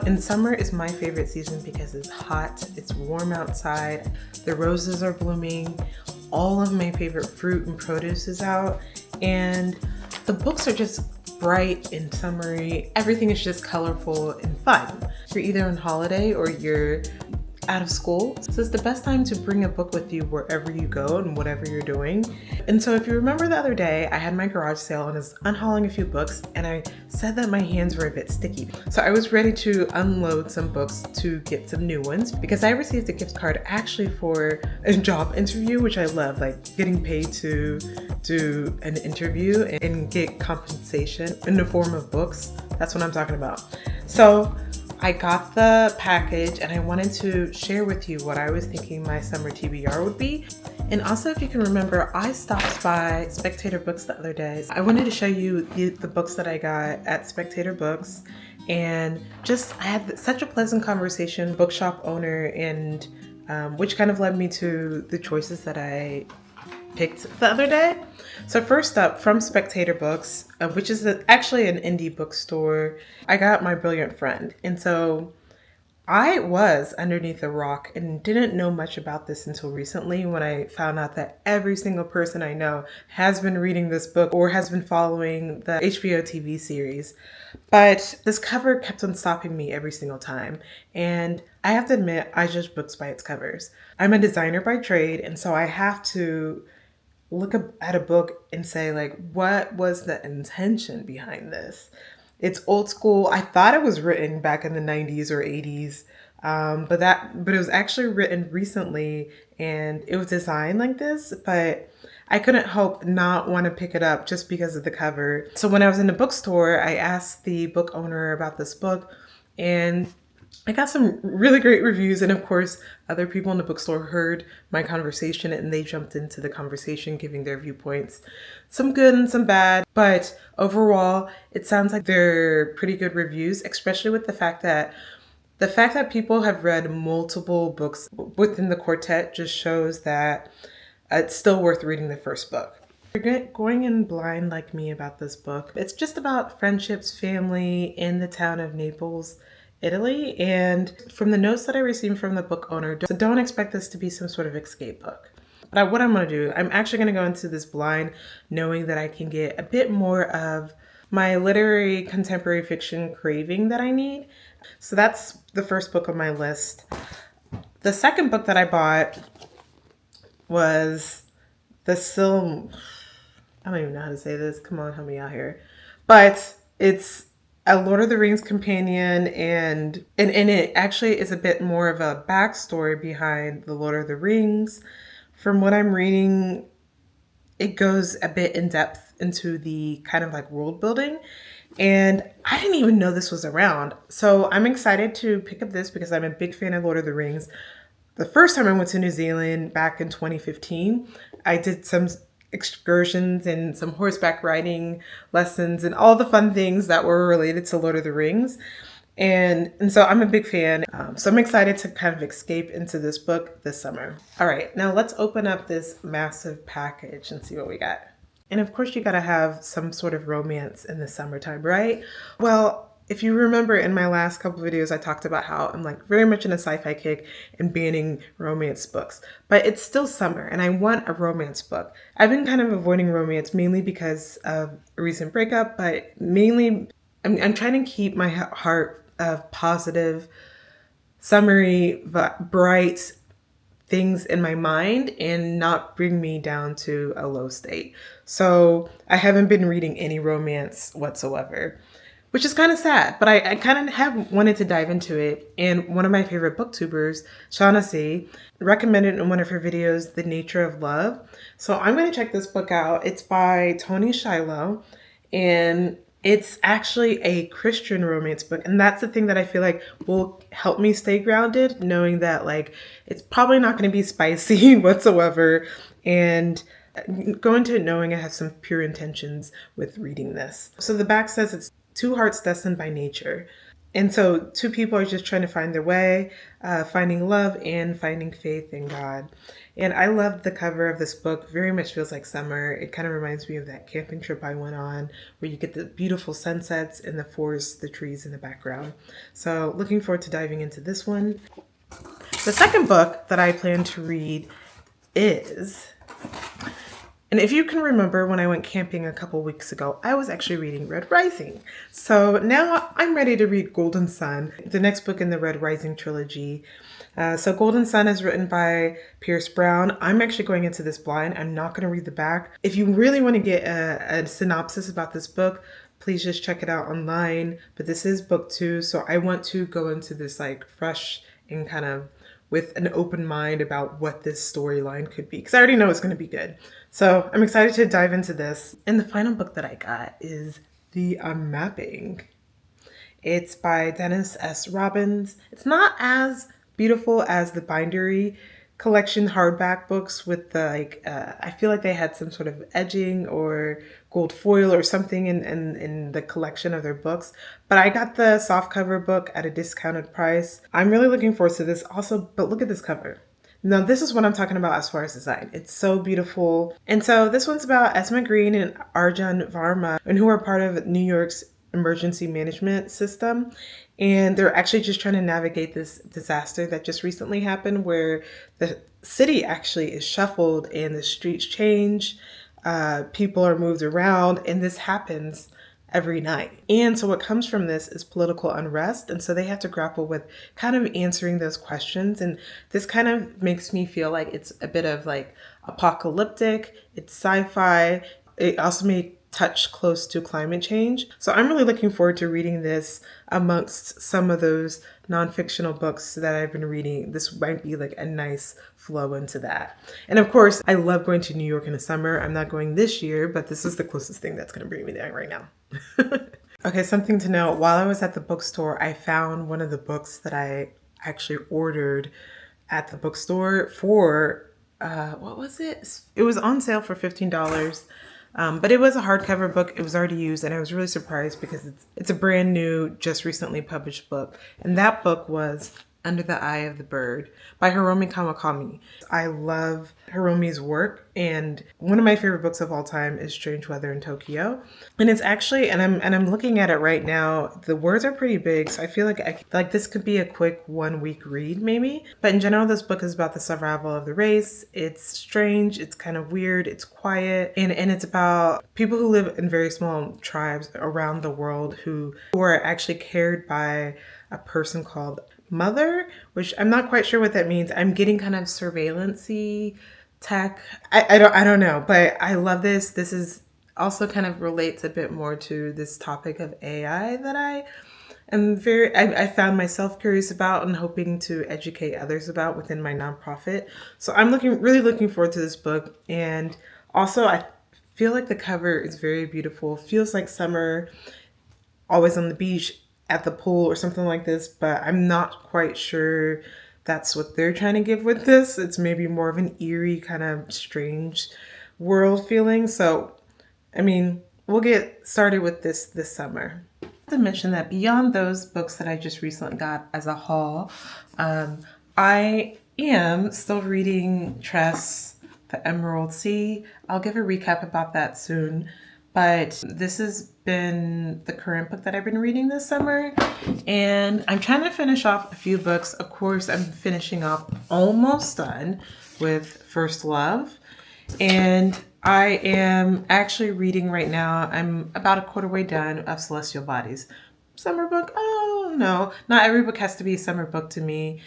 And summer is my favorite season because it's hot, it's warm outside, the roses are blooming, all of my favorite fruit and produce is out, and the books are just bright and summery. Everything is just colorful and fun. You're either on holiday or you're out of school, so it's the best time to bring a book with you wherever you go and whatever you're doing. And so if you remember the other day, I had my garage sale and I was unhauling a few books, and I said that my hands were a bit sticky. So I was ready to unload some books to get some new ones because I received a gift card actually for a job interview, which I love, like getting paid to do an interview and get compensation in the form of books. That's what I'm talking about. So I got the package and I wanted to share with you what I was thinking my summer TBR would be. And also, if you can remember, I stopped by Spectator Books the other day. I wanted to show you the books that I got at Spectator Books, and I had such a pleasant conversation, bookshop owner, and which kind of led me to the choices that I picked the other day. So first up, from Spectator Books, which is actually an indie bookstore, I got My Brilliant Friend. And so I was underneath a rock and didn't know much about this until recently, when I found out that every single person I know has been reading this book or has been following the HBO TV series. But this cover kept on stopping me every single time. And I have to admit, I judge books by its covers. I'm a designer by trade, and so I have to look at a book and say, like, what was the intention behind this? It's old school. I thought it was written back in the 90s or 80s, but it was actually written recently, and it was designed like this, but I couldn't help not want to pick it up just because of the cover. So when I was in the bookstore, I asked the book owner about this book, and I got some really great reviews, and of course, other people in the bookstore heard my conversation and they jumped into the conversation, giving their viewpoints, some good and some bad. But overall, it sounds like they're pretty good reviews, especially with the fact that people have read multiple books within the quartet just shows that it's still worth reading the first book. If you're going in blind like me about this book, it's just about friendships, family in the town of Naples, Italy. And from the notes that I received from the book owner, don't expect this to be some sort of escape book. But what I'm going to do, I'm actually going to go into this blind knowing that I can get a bit more of my literary contemporary fiction craving that I need. So that's the first book on my list. The second book that I bought was I don't even know how to say this. Come on, help me out here. But it's a Lord of the Rings companion, and it actually is a bit more of a backstory behind the Lord of the Rings. From what I'm reading, it goes a bit in depth into the kind of like world building, and I didn't even know this was around. So I'm excited to pick up this because I'm a big fan of Lord of the Rings. The first time I went to New Zealand back in 2015, I did some excursions and some horseback riding lessons and all the fun things that were related to Lord of the Rings. And so I'm a big fan. So I'm excited to kind of escape into this book this summer. All right, now let's open up this massive package and see what we got. And of course, you gotta have some sort of romance in the summertime, right? Well, if you remember in my last couple videos, I talked about how I'm like very much in a sci-fi kick and banning romance books, but it's still summer and I want a romance book. I've been kind of avoiding romance mainly because of a recent breakup, but mainly I'm trying to keep my heart of positive, summery, bright things in my mind and not bring me down to a low state. So I haven't been reading any romance whatsoever, which is kind of sad, but I kind of have wanted to dive into it. And one of my favorite booktubers, Shaughnessy, recommended in one of her videos, The Nature of Love. So I'm going to check this book out. It's by Tony Shiloh, and it's actually a Christian romance book. And that's the thing that I feel like will help me stay grounded, knowing that like it's probably not going to be spicy whatsoever. And go into it knowing I have some pure intentions with reading this. So the back says it's two hearts destined by nature. And so two people are just trying to find their way, finding love and finding faith in God. And I love the cover of this book. Very much feels like summer. It kind of reminds me of that camping trip I went on where you get the beautiful sunsets and the forest, the trees in the background. So looking forward to diving into this one. The second book that I plan to read is, and if you can remember when I went camping a couple weeks ago, I was actually reading Red Rising. So now I'm ready to read Golden Sun, the next book in the Red Rising trilogy. So Golden Sun is written by Pierce Brown. I'm actually going into this blind. I'm not going to read the back. If you really want to get a synopsis about this book, please just check it out online. But this is book 2, so I want to go into this like fresh and kind of with an open mind about what this storyline could be, because I already know it's going to be good. So I'm excited to dive into this. And the final book that I got is The Unmapping. It's by Dennis S. Robbins. It's not as beautiful as the bindery collection hardback books with the I feel like they had some sort of edging or gold foil or something in the collection of their books. But I got the softcover book at a discounted price. I'm really looking forward to this also, but look at this cover. Now, this is what I'm talking about as far as design. It's so beautiful. And so this one's about Esma Green and Arjun Varma, and who are part of New York's emergency management system. And they're actually just trying to navigate this disaster that just recently happened where the city actually is shuffled and the streets change. People are moved around, and this happens every night. And so what comes from this is political unrest. And so they have to grapple with kind of answering those questions. And this kind of makes me feel like it's a bit of like apocalyptic, it's sci-fi. It also may touch close to climate change. So I'm really looking forward to reading this amongst some of those non-fictional books that I've been reading. This might be like a nice flow into that. And of course, I love going to New York in the summer. I'm not going this year, but this is the closest thing that's going to bring me there right now. Okay, something to note. While I was at the bookstore, I found one of the books that I actually ordered at the bookstore for, what was it? It was on sale for $15. But it was a hardcover book. It was already used, and I was really surprised because it's a brand new, just recently published book. And that book was Under the Eye of the Bird by Hiromi Kawakami. I love Hiromi's work, and one of my favorite books of all time is Strange Weather in Tokyo. And it's actually, and I'm looking at it right now, the words are pretty big, so I feel like this could be a quick 1-week read maybe. But in general, this book is about the survival of the race. It's strange, it's kind of weird, it's quiet, and it's about people who live in very small tribes around the world who are actually cared by a person called Mother, which I'm not quite sure what that means. I'm getting kind of surveillance-y tech. I don't know, but I love this. This is also kind of relates a bit more to this topic of AI that I found myself curious about and hoping to educate others about within my nonprofit. So I'm really looking forward to this book. And also I feel like the cover is very beautiful. Feels like summer, always on the beach, at the pool or something like this, but I'm not quite sure that's what they're trying to give with this. It's maybe more of an eerie kind of strange world feeling. So, I mean, we'll get started with this summer. I have to mention that beyond those books that I just recently got as a haul, I am still reading Tress, The Emerald Sea. I'll give a recap about that soon. But this has been the current book that I've been reading this summer. And I'm trying to finish off a few books. Of course, I'm finishing up, almost done, with First Love. And I am actually reading right now, I'm about a quarter way done, of Celestial Bodies. Summer book? Oh, no. Not every book has to be a summer book to me.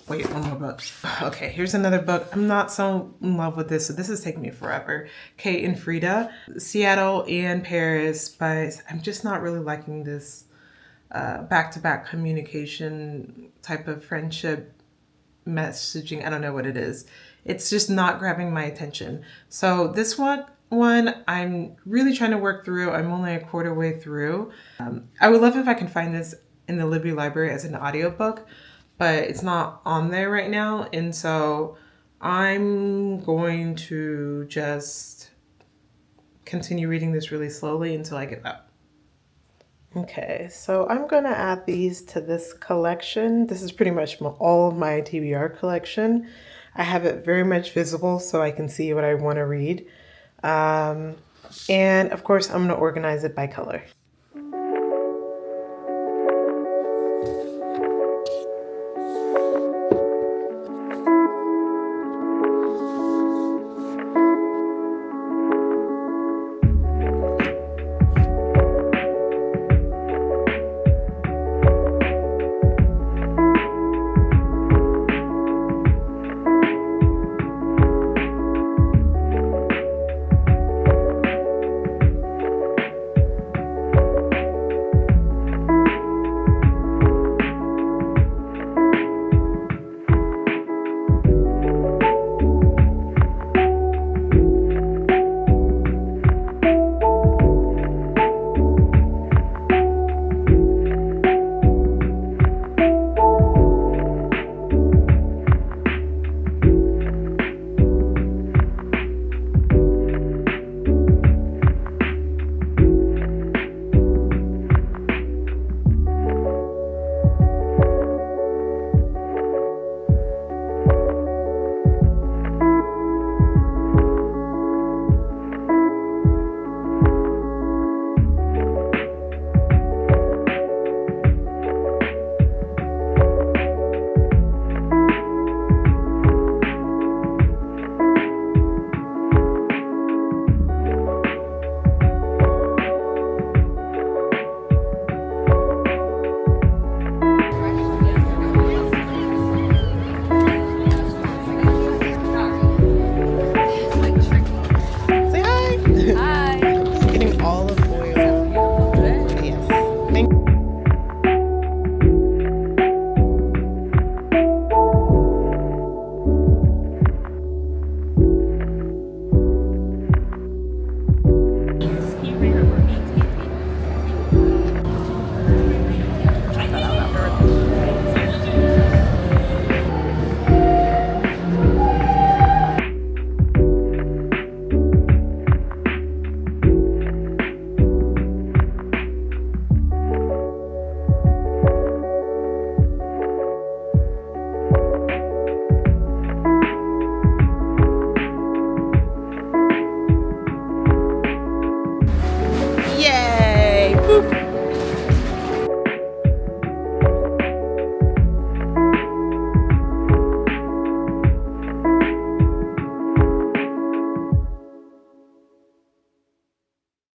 Wait, one more book. Okay, here's another book. I'm not so in love with this, so this is taking me forever. Kate and Frida, Seattle and Paris, but I'm just not really liking this back-to-back communication type of friendship messaging. I don't know what it is. It's just not grabbing my attention. So this one I'm really trying to work through. I'm only a quarter way through. I would love if I can find this in the Libby Library as an audiobook, but it's not on there right now. And so I'm going to just continue reading this really slowly until I give up. Okay, so I'm gonna add these to this collection. This is pretty much all of my TBR collection. I have it very much visible so I can see what I want to read. And of course, I'm gonna organize it by color.